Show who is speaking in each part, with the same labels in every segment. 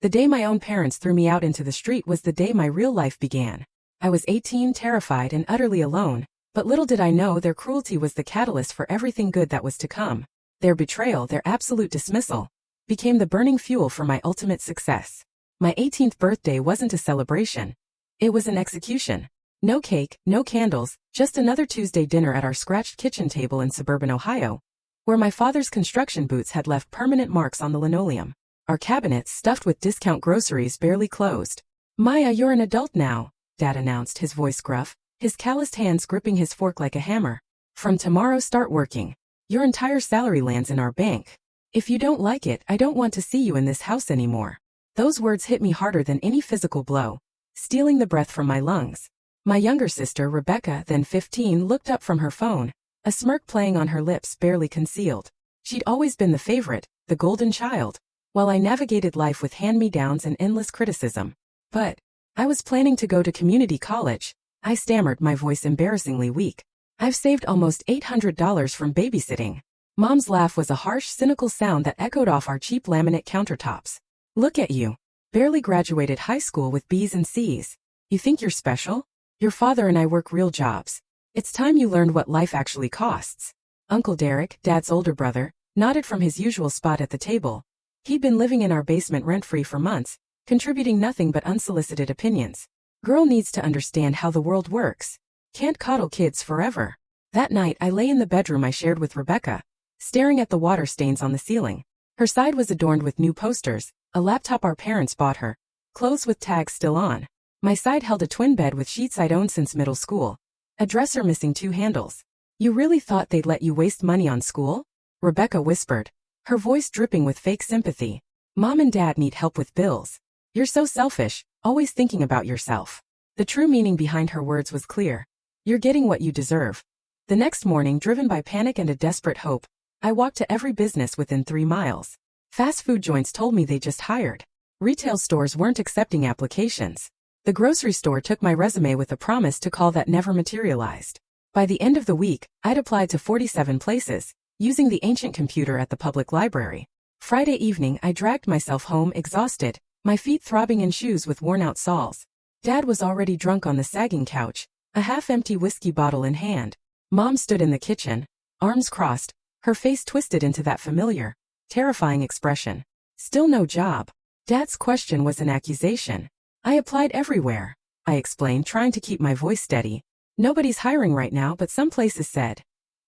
Speaker 1: The day my own parents threw me out into the street was the day my real life began. I was 18, terrified and utterly alone, but little did I know their cruelty was the catalyst for everything good that was to come. Their betrayal, their absolute dismissal, became the burning fuel for my ultimate success. My 18th birthday wasn't a celebration. It was an execution. No cake, no candles, just another Tuesday dinner at our scratched kitchen table in suburban Ohio, where my father's construction boots had left permanent marks on the linoleum. Our cabinets, stuffed with discount groceries, barely closed. "Maya, you're an adult now," Dad announced, his voice gruff, his calloused hands gripping his fork like a hammer. "From tomorrow, start working. Your entire salary lands in our bank. If you don't like it, I don't want to see you in this house anymore." Those words hit me harder than any physical blow, stealing the breath from my lungs. My younger sister, Rebecca, then 15, looked up from her phone, a smirk playing on her lips barely concealed. She'd always been the favorite, the golden child, while I navigated life with hand-me-downs and endless criticism. "But I was planning to go to community college," I stammered, my voice embarrassingly weak. "I've saved almost $800 from babysitting." Mom's laugh was a harsh, cynical sound that echoed off our cheap laminate countertops. "Look at you. Barely graduated high school with B's and C's. You think you're special? Your father and I work real jobs. It's time you learned what life actually costs." Uncle Derek, Dad's older brother, nodded from his usual spot at the table. He'd been living in our basement rent-free for months, contributing nothing but unsolicited opinions. "Girl needs to understand how the world works. Can't coddle kids forever." That night I lay in the bedroom I shared with Rebecca, staring at the water stains on the ceiling. Her side was adorned with new posters, a laptop our parents bought her, clothes with tags still on. My side held a twin bed with sheets I'd owned since middle school, a dresser missing 2 handles. "You really thought they'd let you waste money on school?" Rebecca whispered, her voice dripping with fake sympathy. "Mom and Dad need help with bills. You're so selfish, always thinking about yourself." The true meaning behind her words was clear. You're getting what you deserve. The next morning, driven by panic and a desperate hope, I walked to every business within 3 miles. Fast food joints told me they just hired. Retail stores weren't accepting applications. The grocery store took my resume with a promise to call that never materialized. By the end of the week, I'd applied to 47 places, using the ancient computer at the public library. Friday evening, I dragged myself home exhausted, my feet throbbing in shoes with worn-out soles. Dad was already drunk on the sagging couch, a half-empty whiskey bottle in hand. Mom stood in the kitchen, arms crossed, her face twisted into that familiar, terrifying expression. "Still no job?" Dad's question was an accusation. "I applied everywhere," I explained, trying to keep my voice steady. "Nobody's hiring right now, but some places said."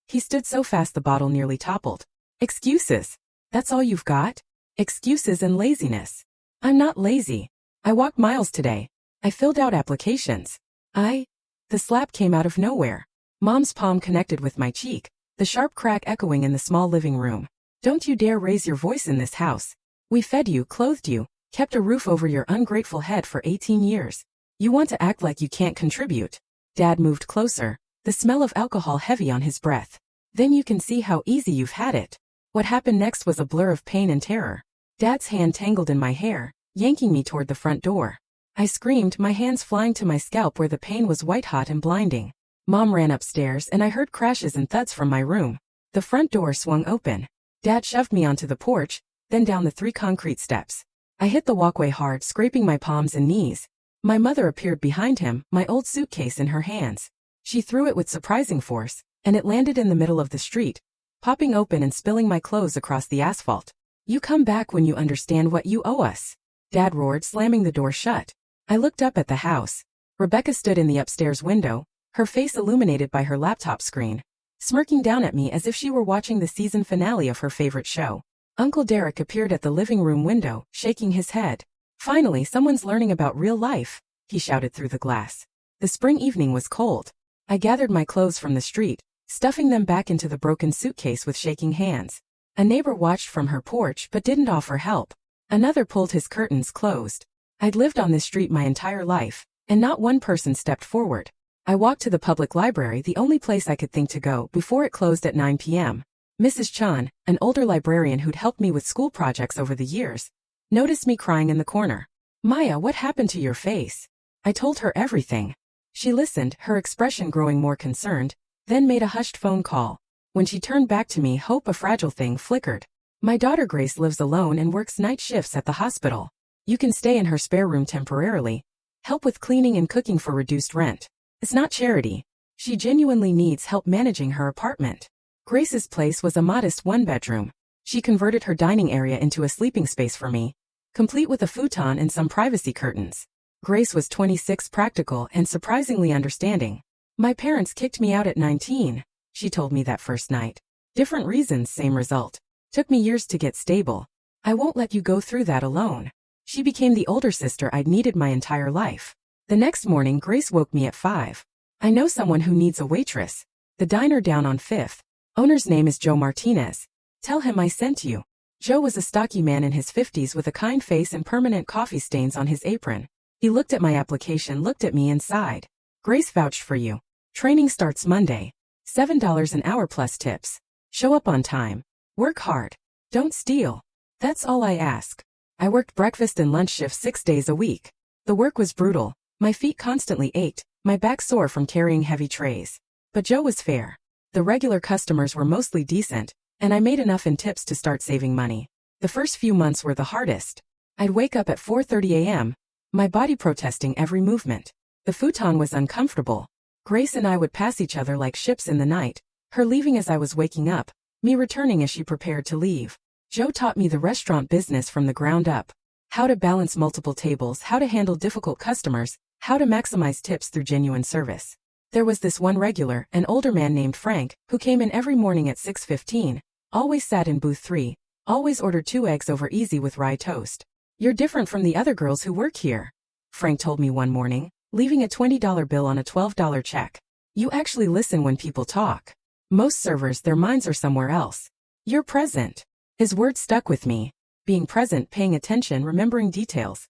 Speaker 1: He stood so fast the bottle nearly toppled. "Excuses? That's all you've got? Excuses and laziness." "I'm not lazy. I walked miles today. I filled out applications. The slap came out of nowhere. Mom's palm connected with my cheek, the sharp crack echoing in the small living room. "Don't you dare raise your voice in this house. We fed you, clothed you, kept a roof over your ungrateful head for 18 years. You want to act like you can't contribute." Dad moved closer, the smell of alcohol heavy on his breath. "Then you can see how easy you've had it." What happened next was a blur of pain and terror. Dad's hand tangled in my hair, yanking me toward the front door. I screamed, my hands flying to my scalp where the pain was white-hot and blinding. Mom ran upstairs and I heard crashes and thuds from my room. The front door swung open. Dad shoved me onto the porch, then down the 3 concrete steps. I hit the walkway hard, scraping my palms and knees. My mother appeared behind him, my old suitcase in her hands. She threw it with surprising force, and it landed in the middle of the street, popping open and spilling my clothes across the asphalt. "You come back when you understand what you owe us," Dad roared, slamming the door shut. I looked up at the house. Rebecca stood in the upstairs window, her face illuminated by her laptop screen, smirking down at me as if she were watching the season finale of her favorite show. Uncle Derek appeared at the living room window, shaking his head. "Finally, someone's learning about real life," he shouted through the glass. The spring evening was cold. I gathered my clothes from the street, stuffing them back into the broken suitcase with shaking hands. A neighbor watched from her porch but didn't offer help. Another pulled his curtains closed. I'd lived on this street my entire life, and not one person stepped forward. I walked to the public library, the only place I could think to go, before it closed at 9 p.m. Mrs. Chan, an older librarian who'd helped me with school projects over the years, noticed me crying in the corner. "Maya, what happened to your face?" I told her everything. She listened, her expression growing more concerned, then made a hushed phone call. When she turned back to me, hope, a fragile thing, flickered. "My daughter Grace lives alone and works night shifts at the hospital. You can stay in her spare room temporarily. Help with cleaning and cooking for reduced rent. It's not charity. She genuinely needs help managing her apartment. Grace's place was a modest one-bedroom. She converted her dining area into a sleeping space for me, complete with a futon and some privacy curtains. Grace was 26, practical and surprisingly understanding. My parents kicked me out at 19, she told me that first night. Different reasons, same result. Took me years to get stable. I won't let you go through that alone. She became the older sister I'd needed my entire life. The next morning, Grace woke me at 5. I know someone who needs a waitress. The diner down on 5th. Owner's name is Joe Martinez. Tell him I sent you. Joe was a stocky man in his 50s with a kind face and permanent coffee stains on his apron. He looked at my application, looked at me and sighed. Grace vouched for you. Training starts Monday. $7 an hour plus tips. Show up on time. Work hard. Don't steal. That's all I ask. I worked breakfast and lunch shifts 6 days a week. The work was brutal. My feet constantly ached, my back sore from carrying heavy trays. But Joe was fair. The regular customers were mostly decent, and I made enough in tips to start saving money. The first few months were the hardest. I'd wake up at 4:30 a.m., my body protesting every movement. The futon was uncomfortable. Grace and I would pass each other like ships in the night, her leaving as I was waking up, me returning as she prepared to leave. Joe taught me the restaurant business from the ground up. How to balance multiple tables, how to handle difficult customers, how to maximize tips through genuine service. There was this one regular, an older man named Frank, who came in every morning at 6:15, always sat in booth 3, always ordered 2 eggs over easy with rye toast. You're different from the other girls who work here, Frank told me one morning, leaving a $20 bill on a $12 check. You actually listen when people talk. Most servers, their minds are somewhere else. You're present. His words stuck with me. Being present, paying attention, remembering details.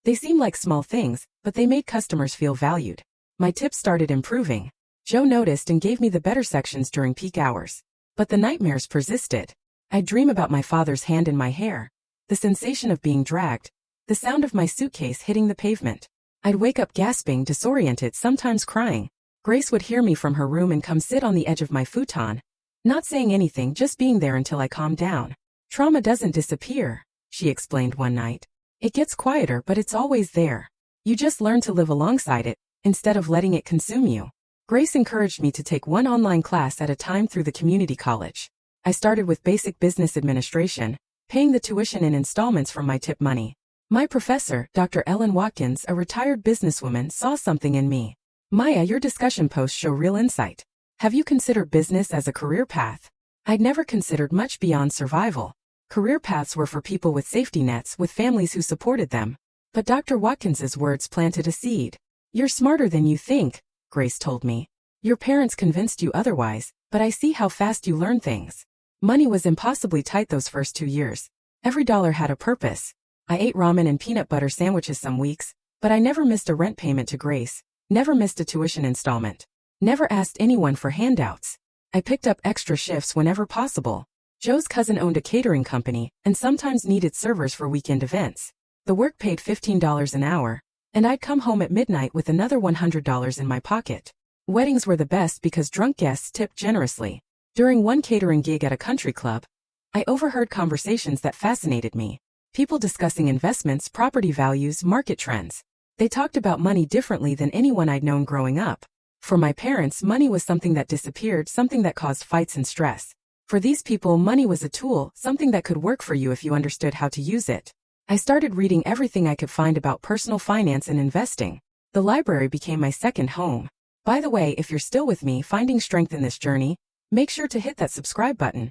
Speaker 1: They seemed like small things, but they made customers feel valued. My tips started improving. Joe noticed and gave me the better sections during peak hours. But the nightmares persisted. I'd dream about my father's hand in my hair, the sensation of being dragged, the sound of my suitcase hitting the pavement. I'd wake up gasping, disoriented, sometimes crying. Grace would hear me from her room and come sit on the edge of my futon, not saying anything, just being there until I calmed down. Trauma doesn't disappear, she explained one night. It gets quieter, but it's always there. You just learn to live alongside it, instead of letting it consume you. Grace encouraged me to take one online class at a time through the community college. I started with basic business administration, paying the tuition in installments from my tip money. My professor, Dr. Ellen Watkins, a retired businesswoman, saw something in me. Maya, your discussion posts show real insight. Have you considered business as a career path? I'd never considered much beyond survival. Career paths were for people with safety nets, with families who supported them. But Dr. Watkins's words planted a seed. You're smarter than you think, Grace told me. Your parents convinced you otherwise, but I see how fast you learn things. Money was impossibly tight those first 2 years. Every dollar had a purpose. I ate ramen and peanut butter sandwiches some weeks, but I never missed a rent payment to Grace, never missed a tuition installment, never asked anyone for handouts. I picked up extra shifts whenever possible. Joe's cousin owned a catering company and sometimes needed servers for weekend events. The work paid $15 an hour, and I'd come home at midnight with another $100 in my pocket. Weddings were the best because drunk guests tipped generously. During one catering gig at a country club, I overheard conversations that fascinated me. People discussing investments, property values, market trends. They talked about money differently than anyone I'd known growing up. For my parents, money was something that disappeared, something that caused fights and stress. For these people, money was a tool, something that could work for you if you understood how to use it. I started reading everything I could find about personal finance and investing. The library became my second home. By the way, if you're still with me, finding strength in this journey, make sure to hit that subscribe button.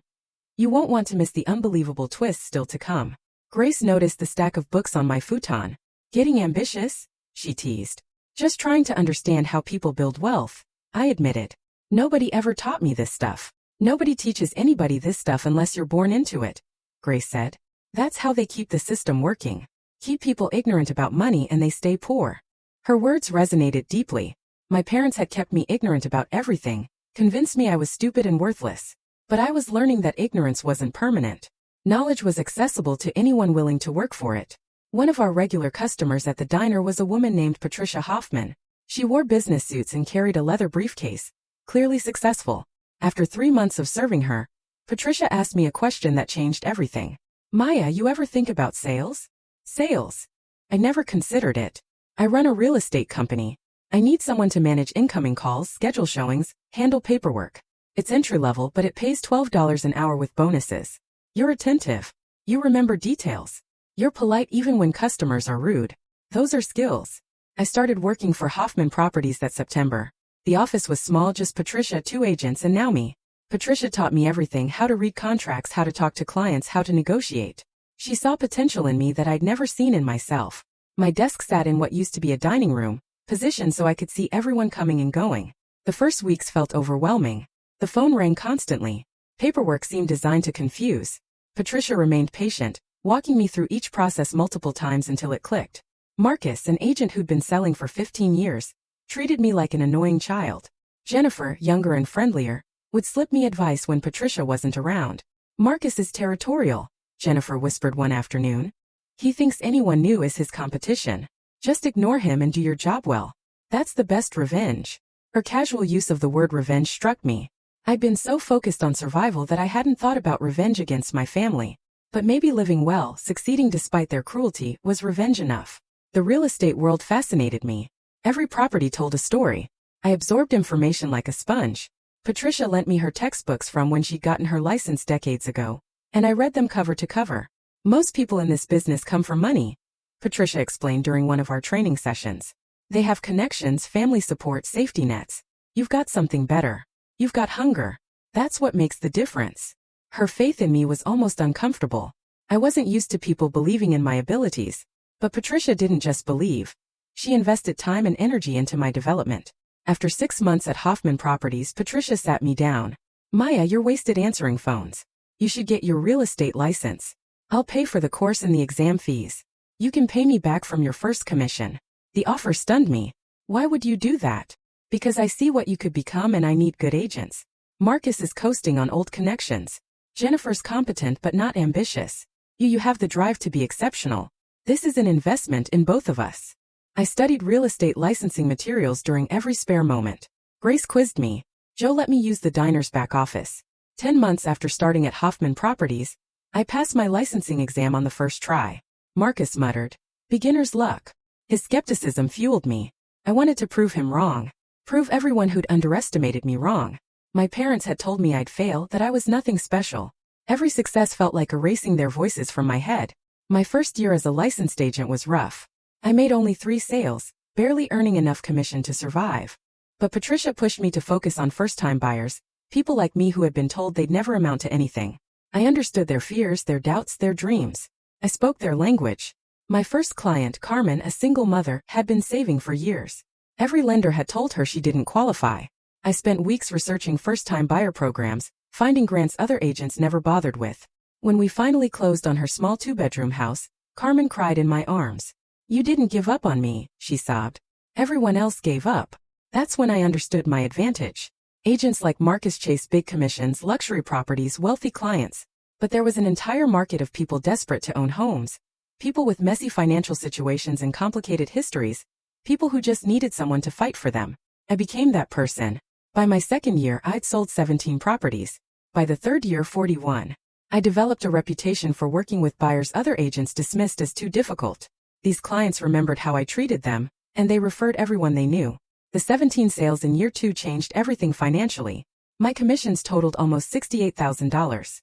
Speaker 1: You won't want to miss the unbelievable twists still to come. Grace noticed the stack of books on my futon. Getting ambitious? She teased. Just trying to understand how people build wealth, I admitted. Nobody ever taught me this stuff. Nobody teaches anybody this stuff unless you're born into it, Grace said. That's how they keep the system working. Keep people ignorant about money and they stay poor. Her words resonated deeply. My parents had kept me ignorant about everything, convinced me I was stupid and worthless. But I was learning that ignorance wasn't permanent. Knowledge was accessible to anyone willing to work for it. One of our regular customers at the diner was a woman named Patricia Hoffman. She wore business suits and carried a leather briefcase, clearly successful. After 3 months of serving her, Patricia asked me a question that changed everything. Maya, you ever think about sales? Sales? I never considered it. I run a real estate company. I need someone to manage incoming calls, schedule showings, handle paperwork. It's entry-level, but it pays $12 an hour with bonuses. You're attentive. You remember details. You're polite even when customers are rude. Those are skills. I started working for Hoffman Properties that September. The office was small, just Patricia, 2 agents, and now me. Patricia taught me everything: how to read contracts, how to talk to clients, how to negotiate. She saw potential in me that I'd never seen in myself. My desk sat in what used to be a dining room, positioned so I could see everyone coming and going. The first weeks felt overwhelming. The phone rang constantly. Paperwork seemed designed to confuse. Patricia remained patient, walking me through each process multiple times until it clicked. Marcus, an agent who'd been selling for 15 years, treated me like an annoying child. Jennifer, younger and friendlier, would slip me advice when Patricia wasn't around. Marcus is territorial, Jennifer whispered one afternoon. He thinks anyone new is his competition. Just ignore him and do your job well. That's the best revenge. Her casual use of the word revenge struck me. I'd been so focused on survival that I hadn't thought about revenge against my family. But maybe living well, succeeding despite their cruelty, was revenge enough. The real estate world fascinated me. Every property told a story. I absorbed information like a sponge. Patricia lent me her textbooks from when she'd gotten her license decades ago, and I read them cover to cover. Most people in this business come for money, Patricia explained during one of our training sessions. They have connections, family support, safety nets. You've got something better. You've got hunger. That's what makes the difference. Her faith in me was almost uncomfortable. I wasn't used to people believing in my abilities. But Patricia didn't just believe. She invested time and energy into my development. After 6 months at Hoffman Properties, Patricia sat me down. Maya, you're wasted answering phones. You should get your real estate license. I'll pay for the course and the exam fees. You can pay me back from your first commission. The offer stunned me. Why would you do that? Because I see what you could become and I need good agents. Marcus is coasting on old connections. Jennifer's competent but not ambitious. You have the drive to be exceptional. This is an investment in both of us. I studied real estate licensing materials during every spare moment. Grace quizzed me. Joe let me use the diner's back office. 10 months after starting at Hoffman Properties, I passed my licensing exam on the first try. Marcus muttered, "Beginner's luck." His skepticism fueled me. I wanted to prove him wrong. Prove everyone who'd underestimated me wrong. My parents had told me I'd fail, that I was nothing special. Every success felt like erasing their voices from my head. My first year as a licensed agent was rough. I made only 3 sales, barely earning enough commission to survive. But Patricia pushed me to focus on first-time buyers, people like me who had been told they'd never amount to anything. I understood their fears, their doubts, their dreams. I spoke their language. My first client, Carmen, a single mother, had been saving for years. Every lender had told her she didn't qualify. I spent weeks researching first-time buyer programs, finding grants other agents never bothered with. When we finally closed on her small 2-bedroom house, Carmen cried in my arms. "You didn't give up on me," she sobbed. "Everyone else gave up." That's when I understood my advantage. Agents like Marcus chase big commissions, luxury properties, wealthy clients. But there was an entire market of people desperate to own homes. People with messy financial situations and complicated histories. People who just needed someone to fight for them. I became that person. By my second year, I'd sold 17 properties. By the third year, 41. I developed a reputation for working with buyers other agents dismissed as too difficult. These clients remembered how I treated them, and they referred everyone they knew. The 17 sales in year 2 changed everything financially. My commissions totaled almost $68,000.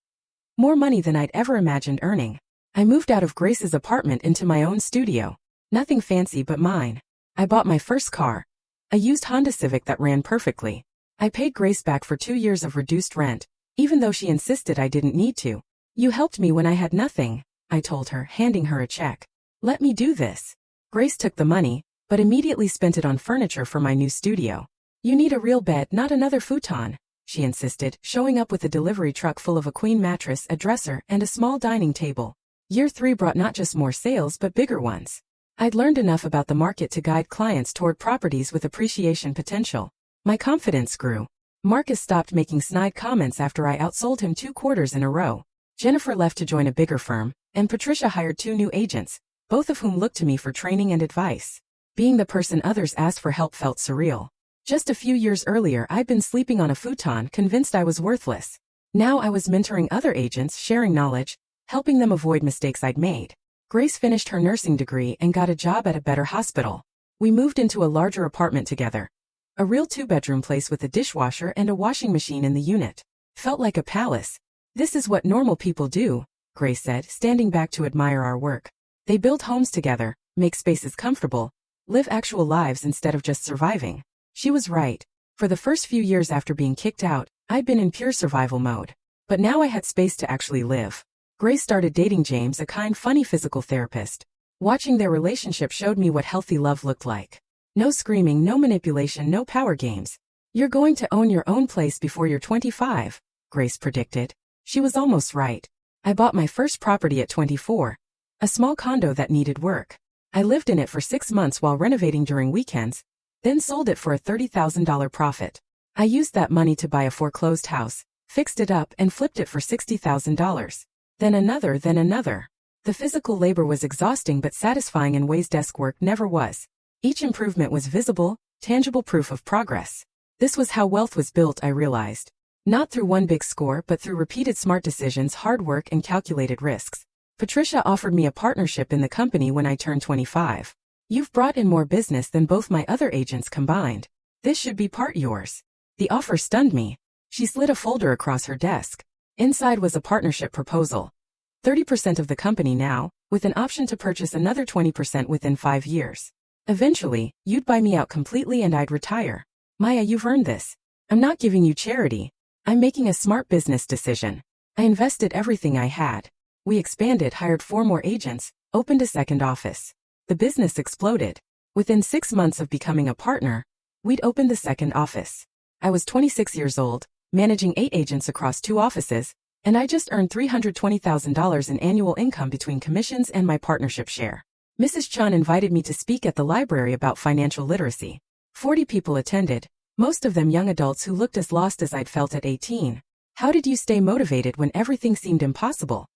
Speaker 1: More money than I'd ever imagined earning. I moved out of Grace's apartment into my own studio. Nothing fancy but mine. I bought my first car. A used Honda Civic that ran perfectly. I paid Grace back for 2 years of reduced rent, even though she insisted I didn't need to. "You helped me when I had nothing," I told her, handing her a check. "Let me do this." Grace took the money, but immediately spent it on furniture for my new studio. "You need a real bed, not another futon," she insisted, showing up with a delivery truck full of a queen mattress, a dresser, and a small dining table. Year 3 brought not just more sales but bigger ones. I'd learned enough about the market to guide clients toward properties with appreciation potential. My confidence grew. Marcus stopped making snide comments after I outsold him 2 quarters in a row. Jennifer left to join a bigger firm, and Patricia hired 2 new agents, both of whom looked to me for training and advice. Being the person others asked for help felt surreal. Just a few years earlier, I'd been sleeping on a futon, convinced I was worthless. Now I was mentoring other agents, sharing knowledge, helping them avoid mistakes I'd made. Grace finished her nursing degree and got a job at a better hospital. We moved into a larger apartment together. A real 2-bedroom place with a dishwasher and a washing machine in the unit. Felt like a palace. This is what normal people do, Grace said, standing back to admire our work. They build homes together, make spaces comfortable, live actual lives instead of just surviving. She was right. For the first few years after being kicked out, I'd been in pure survival mode. But now I had space to actually live. Grace started dating James, a kind, funny physical therapist. Watching their relationship showed me what healthy love looked like. No screaming, no manipulation, no power games. You're going to own your own place before you're 25, Grace predicted. She was almost right. I bought my first property at 24. A small condo that needed work. I lived in it for 6 months while renovating during weekends, then sold it for a $30,000 profit. I used that money to buy a foreclosed house, fixed it up and flipped it for $60,000. Then another, then another. The physical labor was exhausting but satisfying in ways desk work never was. Each improvement was visible, tangible proof of progress. This was how wealth was built, I realized. Not through one big score but through repeated smart decisions, hard work and calculated risks. Patricia offered me a partnership in the company when I turned 25. You've brought in more business than both my other agents combined. This should be part yours. The offer stunned me. She slid a folder across her desk. Inside was a partnership proposal. 30% of the company now, with an option to purchase another 20% within 5 years. Eventually, you'd buy me out completely and I'd retire. Maya, you've earned this. I'm not giving you charity. I'm making a smart business decision. I invested everything I had. We expanded, hired 4 more agents, opened a second office. The business exploded. Within 6 months of becoming a partner, we'd opened the second office. I was 26 years old, managing 8 agents across 2 offices, and I just earned $320,000 in annual income between commissions and my partnership share. Mrs. Chun invited me to speak at the library about financial literacy. 40 people attended, most of them young adults who looked as lost as I'd felt at 18. How did you stay motivated when everything seemed impossible?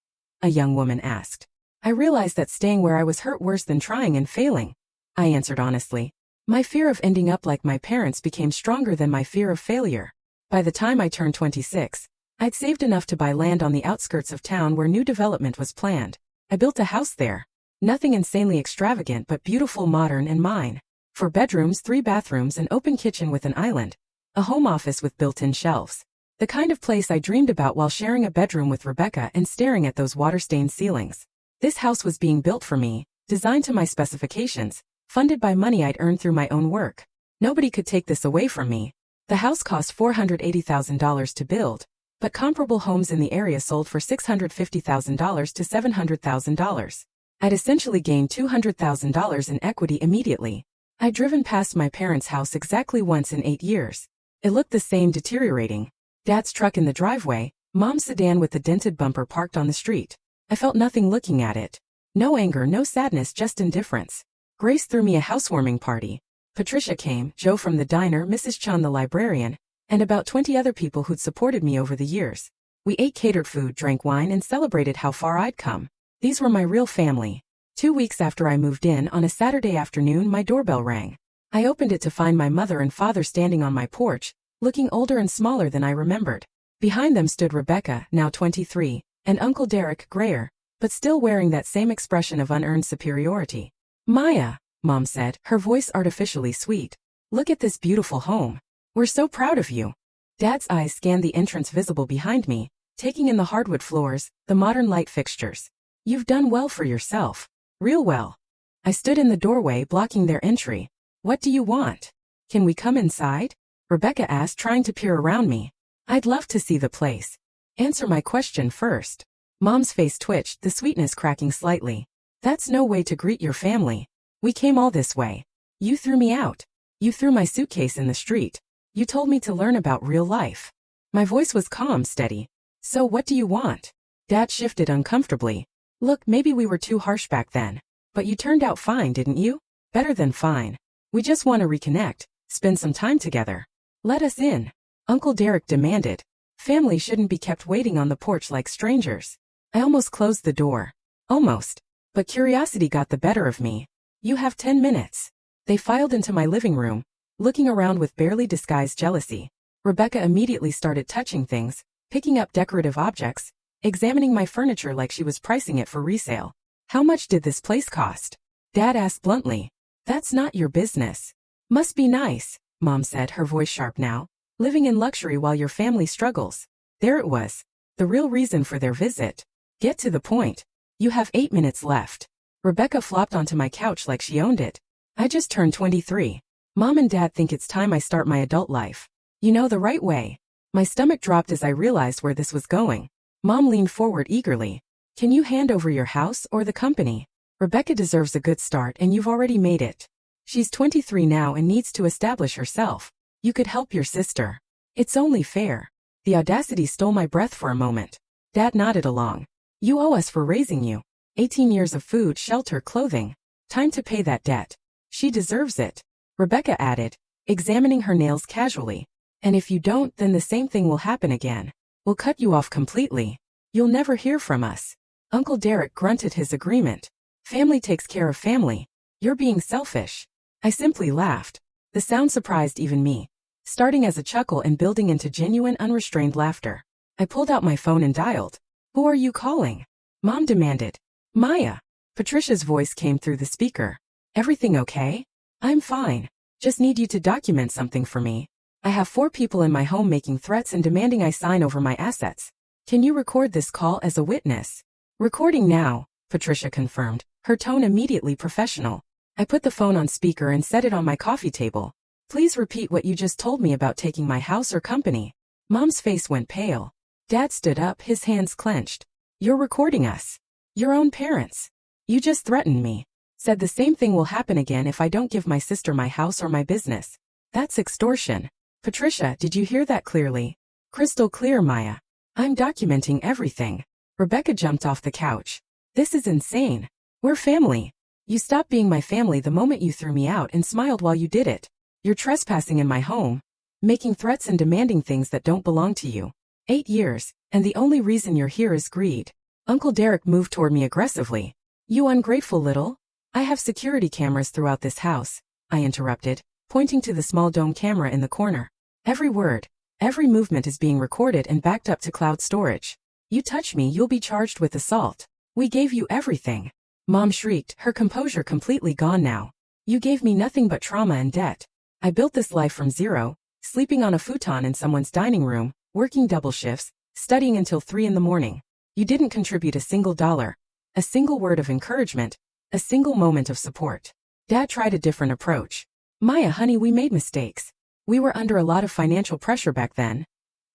Speaker 1: A young woman asked. I realized that staying where I was hurt worse than trying and failing. I answered honestly. My fear of ending up like my parents became stronger than my fear of failure. By the time I turned 26, I'd saved enough to buy land on the outskirts of town where new development was planned. I built a house there. Nothing insanely extravagant but beautiful, modern and mine. 4 bedrooms, 3 bathrooms, an open kitchen with an island. A home office with built-in shelves. The kind of place I dreamed about while sharing a bedroom with Rebecca and staring at those water-stained ceilings. This house was being built for me, designed to my specifications, funded by money I'd earned through my own work. Nobody could take this away from me. The house cost $480,000 to build, but comparable homes in the area sold for $650,000 to $700,000. I'd essentially gained $200,000 in equity immediately. I'd driven past my parents' house exactly once in 8 years. It looked the same, deteriorating. Dad's truck in the driveway, Mom's sedan with the dented bumper parked on the street. I felt nothing looking at it. No anger, no sadness, just indifference. Grace threw me a housewarming party. Patricia came, Joe from the diner, Mrs. Chun the librarian, and about 20 other people who'd supported me over the years. We ate catered food, drank wine, and celebrated how far I'd come. These were my real family. 2 weeks after I moved in, on a Saturday afternoon, my doorbell rang. I opened it to find my mother and father standing on my porch, looking older and smaller than I remembered. Behind them stood Rebecca, now 23, and Uncle Derek, grayer, but still wearing that same expression of unearned superiority. Maya, Mom said, her voice artificially sweet. Look at this beautiful home. We're so proud of you. Dad's eyes scanned the entrance visible behind me, taking in the hardwood floors, the modern light fixtures. You've done well for yourself. Real well. I stood in the doorway blocking their entry. What do you want? Can we come inside? Rebecca asked, trying to peer around me. I'd love to see the place. Answer my question first. Mom's face twitched, the sweetness cracking slightly. That's no way to greet your family. We came all this way. You threw me out. You threw my suitcase in the street. You told me to learn about real life. My voice was calm, steady. So what do you want? Dad shifted uncomfortably. Look, maybe we were too harsh back then. But you turned out fine, didn't you? Better than fine. We just want to reconnect, spend some time together. Let us in. Uncle Derek demanded. Family shouldn't be kept waiting on the porch like strangers. I almost closed the door. Almost. But curiosity got the better of me. You have 10 minutes. They filed into my living room, looking around with barely disguised jealousy. Rebecca immediately started touching things, picking up decorative objects, examining my furniture like she was pricing it for resale. How much did this place cost? Dad asked bluntly. That's not your business. Must be nice, Mom said, her voice sharp now. Living in luxury while your family struggles. There it was. The real reason for their visit. Get to the point. You have 8 minutes left. Rebecca flopped onto my couch like she owned it. I just turned 23. Mom and Dad think it's time I start my adult life. You know, the right way. My stomach dropped as I realized where this was going. Mom leaned forward eagerly. Can you hand over your house or the company? Rebecca deserves a good start and you've already made it. She's 23 now and needs to establish herself. You could help your sister. It's only fair. The audacity stole my breath for a moment. Dad nodded along. You owe us for raising you. 18 years of food, shelter, clothing. Time to pay that debt. She deserves it. Rebecca added, examining her nails casually. And if you don't, then the same thing will happen again. We'll cut you off completely. You'll never hear from us. Uncle Derek grunted his agreement. Family takes care of family. You're being selfish. I simply laughed. The sound surprised even me. Starting as a chuckle and building into genuine, unrestrained laughter. I pulled out my phone and dialed. Who are you calling? Mom demanded. Maya. Patricia's voice came through the speaker. Everything okay? I'm fine. Just need you to document something for me. I have 4 people in my home making threats and demanding I sign over my assets. Can you record this call as a witness? Recording now, Patricia confirmed, her tone immediately professional. I put the phone on speaker and set it on my coffee table. Please repeat what you just told me about taking my house or company. Mom's face went pale. Dad stood up, his hands clenched. You're recording us. Your own parents. You just threatened me. Said the same thing will happen again if I don't give my sister my house or my business. That's extortion. Patricia, did you hear that clearly? Crystal clear, Maya. I'm documenting everything. Rebecca jumped off the couch. This is insane. We're family. You stopped being my family the moment you threw me out and smiled while you did it. You're trespassing in my home, making threats and demanding things that don't belong to you. 8 years, and the only reason you're here is greed. Uncle Derek moved toward me aggressively. You ungrateful little. I have security cameras throughout this house, I interrupted, pointing to the small dome camera in the corner. Every word, every movement is being recorded and backed up to cloud storage. You touch me, you'll be charged with assault. We gave you everything. Mom shrieked, her composure completely gone now. You gave me nothing but trauma and debt. I built this life from zero, sleeping on a futon in someone's dining room, working double shifts, studying until 3 in the morning. You didn't contribute a single dollar, a single word of encouragement, a single moment of support. Dad tried a different approach. Maya, honey, we made mistakes. We were under a lot of financial pressure back then.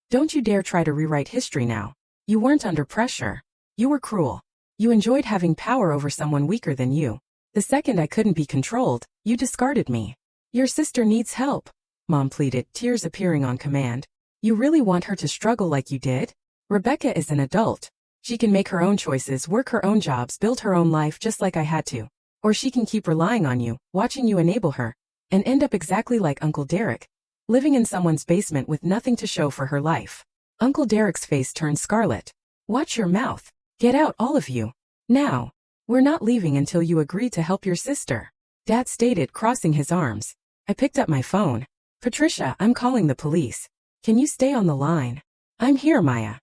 Speaker 1: Don't you dare try to rewrite history now. You weren't under pressure. You were cruel. You enjoyed having power over someone weaker than you. The second I couldn't be controlled, you discarded me. Your sister needs help, Mom pleaded, tears appearing on command. You really want her to struggle like you did? Rebecca is an adult. She can make her own choices, work her own jobs, build her own life just like I had to. Or she can keep relying on you, watching you enable her, and end up exactly like Uncle Derek, living in someone's basement with nothing to show for her life. Uncle Derek's face turned scarlet. Watch your mouth. Get out, all of you. Now. We're not leaving until you agree to help your sister. Dad stated, crossing his arms. I picked up my phone. Patricia, I'm calling the police. Can you stay on the line? I'm here, Maya.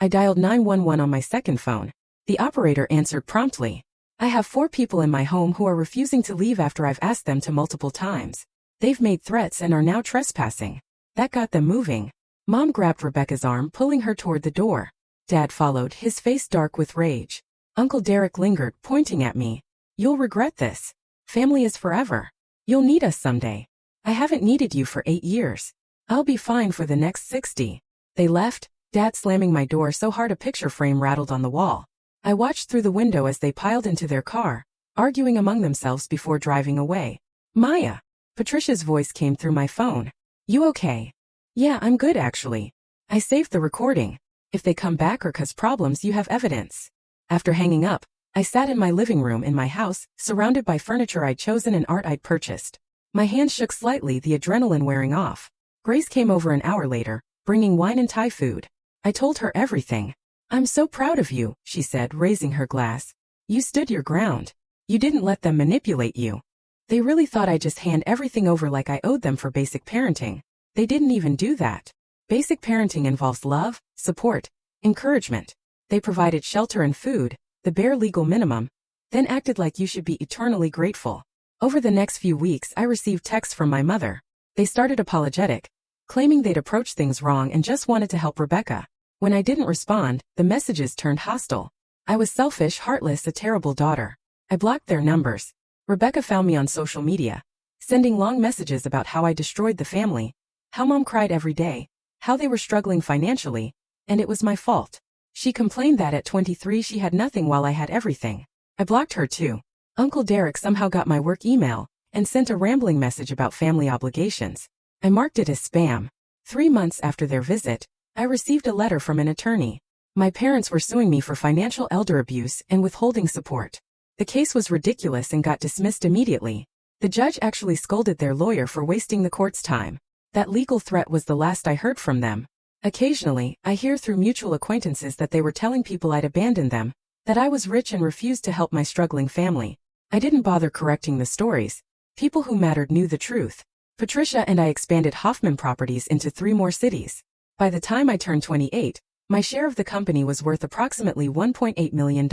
Speaker 1: I dialed 911 on my second phone. The operator answered promptly. I have 4 people in my home who are refusing to leave after I've asked them to multiple times. They've made threats and are now trespassing. That got them moving. Mom grabbed Rebecca's arm, pulling her toward the door. Dad followed, his face dark with rage. Uncle Derek lingered, pointing at me. You'll regret this. Family is forever. You'll need us someday. I haven't needed you for 8 years. I'll be fine for the next 60. They left, Dad slamming my door so hard a picture frame rattled on the wall. I watched through the window as they piled into their car, arguing among themselves before driving away. Maya. Patricia's voice came through my phone. You okay? Yeah, I'm good actually. I saved the recording. If they come back or cause problems, you have evidence. After hanging up, I sat in my living room in my house, surrounded by furniture I'd chosen and art I'd purchased. My hands shook slightly, the adrenaline wearing off. Grace came over an hour later, bringing wine and Thai food. I told her everything. I'm so proud of you, she said, raising her glass. You stood your ground. You didn't let them manipulate you. They really thought I'd just hand everything over like I owed them for basic parenting. They didn't even do that. Basic parenting involves love, support, encouragement. They provided shelter and food, the bare legal minimum. then acted like you should be eternally grateful. Over the next few weeks, I received texts from my mother. They started apologetic, claiming they'd approached things wrong and just wanted to help Rebecca. When I didn't respond, the messages turned hostile. I was selfish, heartless, a terrible daughter. I blocked their numbers. Rebecca found me on social media, sending long messages about how I destroyed the family, how Mom cried every day, how they were struggling financially, and it was my fault. She complained that at 23 she had nothing while I had everything. I blocked her too. Uncle Derek somehow got my work email and sent a rambling message about family obligations. I marked it as spam. 3 months after their visit, I received a letter from an attorney. My parents were suing me for financial elder abuse and withholding support. The case was ridiculous and got dismissed immediately. The judge actually scolded their lawyer for wasting the court's time. That legal threat was the last I heard from them. Occasionally, I hear through mutual acquaintances that they were telling people I'd abandoned them, that I was rich and refused to help my struggling family. I didn't bother correcting the stories. People who mattered knew the truth. Patricia and I expanded Hoffman Properties into 3 more cities. By the time I turned 28, my share of the company was worth approximately $1.8 million.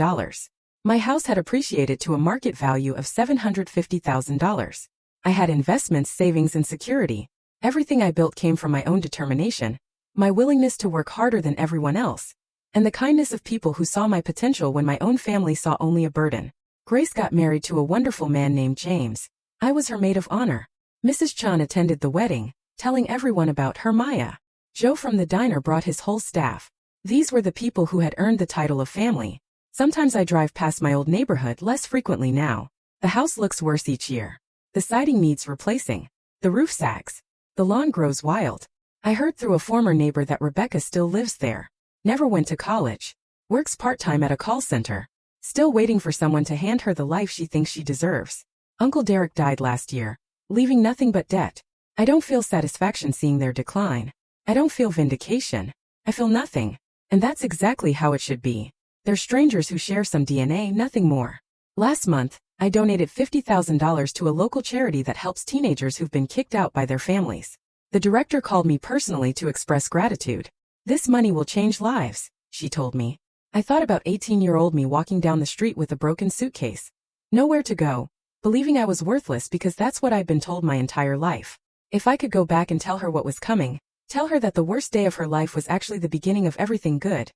Speaker 1: My house had appreciated to a market value of $750,000. I had investments, savings, and security. Everything I built came from my own determination, my willingness to work harder than everyone else, and the kindness of people who saw my potential when my own family saw only a burden. Grace got married to a wonderful man named James. I was her maid of honor. Mrs. Chan attended the wedding, telling everyone about her Maya. Joe from the diner brought his whole staff. These were the people who had earned the title of family. Sometimes I drive past my old neighborhood less frequently now. The house looks worse each year. The siding needs replacing. The roof sags. The lawn grows wild. I heard through a former neighbor that Rebecca still lives there. Never went to college. Works part-time at a call center. Still waiting for someone to hand her the life she thinks she deserves. Uncle Derek died last year, leaving nothing but debt. I don't feel satisfaction seeing their decline. I don't feel vindication. I feel nothing. And that's exactly how it should be. They're strangers who share some DNA, nothing more. Last month, I donated $50,000 to a local charity that helps teenagers who've been kicked out by their families. The director called me personally to express gratitude. This money will change lives, she told me. I thought about 18-year-old me walking down the street with a broken suitcase. Nowhere to go, believing I was worthless because that's what I'd been told my entire life. If I could go back and tell her what was coming, tell her that the worst day of her life was actually the beginning of everything good.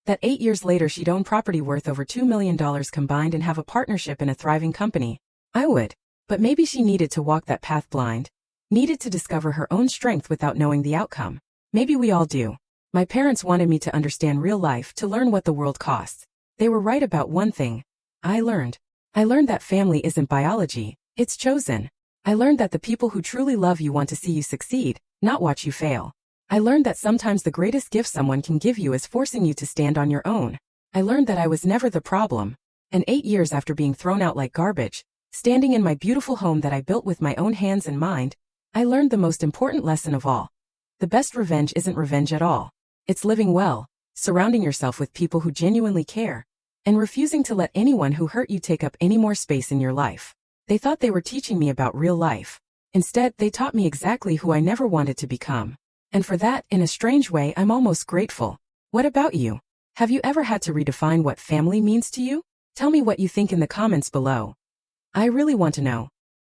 Speaker 1: That 8 years later she'd own property worth over $2 million combined and have a partnership in a thriving company, I would. But maybe she needed to walk that path blind. Needed to discover her own strength without knowing the outcome. Maybe we all do. My parents wanted me to understand real life, to learn what the world costs. They were right about one thing. I learned that family isn't biology, it's chosen. I learned that the people who truly love you want to see you succeed, not watch you fail. I learned that sometimes the greatest gift someone can give you is forcing you to stand on your own. I learned that I was never the problem. And 8 years after being thrown out like garbage, standing in my beautiful home that I built with my own hands and mind, I learned the most important lesson of all. The best revenge isn't revenge at all. It's living well, surrounding yourself with people who genuinely care, and refusing to let anyone who hurt you take up any more space in your life. They thought they were teaching me about real life. Instead, they taught me exactly who I never wanted to become. And for that, in a strange way, I'm almost grateful. What about you? Have you ever had to redefine what family means to you? Tell me what you think in the comments below. I really want to know.